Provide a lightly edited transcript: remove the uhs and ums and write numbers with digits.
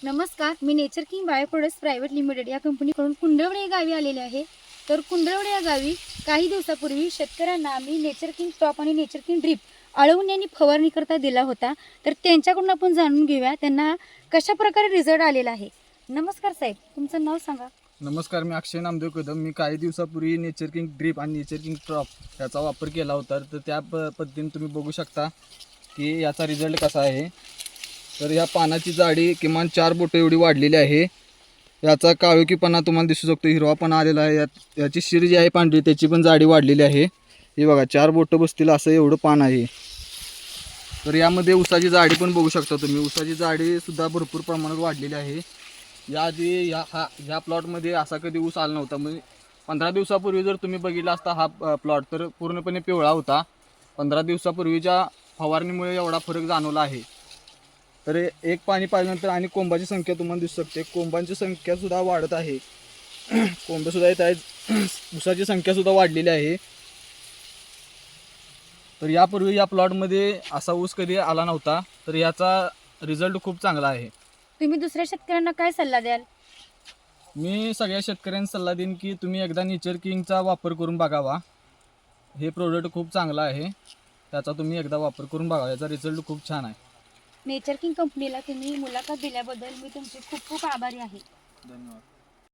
नमस्कार, मी nature king bio products private limited या कंपनीकडून कुंडवडे या गावी आलेले आहे. तर कुंडवडे या गावी काही दिवसापूर्वी शेतकऱ्यांना आम्ही नेचर किंग टॉप आणि नेचर किंग ड्रीप आळवून यांनी फवारणी करता दिला होता. तर त्यांच्याकडून आपण जाणून घेऊया त्यांना कशा प्रकारे रिझल्ट आलेला आहे. नमस्कार साहेब, तुमचं नाव सांगा. नमस्कार, मी अक्षय नामदेव कदम. मी काही दिवसापूर्वी नेचर किंग ड्रीप आणि नेचर किंग ड्रॉप याचा वापर केला होता. तर त्या पद्धतीने तुम्ही बघू शकता की याचा रिझल्ट कसा आहे. तर या पानाची जाडी किमान 4 बोटं एवढी वाढलेली आहे. याचा काळोखीपणा तुम्हाला दिसू शकतो, हिरवापणा आलेला आहे. याची शिर जी आहे पांढरी त्याची पण जाडी वाढलेली आहे. हे बघा 4 बोटं बसतील असं एवढं पान आहे. तर यामध्ये ऊसाची जाडी पण बघू शकता तुम्ही. ऊसाची जाडीसुद्धा भरपूर प्रमाणात वाढलेली आहे. याआधी ह्या प्लॉटमध्ये असा कधी ऊस आला नव्हता. म्हणजे 15 दिवसापूर्वी जर तुम्ही बघितला असता हा प्लॉट तर पूर्णपणे पिवळा होता. 15 दिवसापूर्वीच्या फवारणीमुळे एवढा फरक जाणवला आहे. तर एक पाणी पाहिल्यानंतर आणि कोंबाची संख्या तुम्हाला दिसू शकते. कोंबांची संख्यासुद्धा वाढत आहे. कोंबेसुद्धा येत आहेत. ऊसाची संख्यासुद्धा वाढलेली आहे. तर यापूर्वी या प्लॉटमध्ये असा ऊस कधी आला नव्हता. तर याचा रिझल्ट खूप चांगला आहे. तुम्ही दुसऱ्या शेतकऱ्यांना काय सल्ला द्याल? मी सगळ्या शेतकऱ्यांना सल्ला देईन की तुम्ही एकदा नेचर किंगचा वापर करून बघावा. हे प्रोडक्ट खूप चांगलं आहे. त्याचा तुम्ही एकदा वापर करून बघा. याचा रिझल्ट खूप छान आहे. नेचर किंग कंपनीला तुम्ही मुलाखत दिल्याबद्दल मी तुमचे खूप खूप आभारी आहे. धन्यवाद.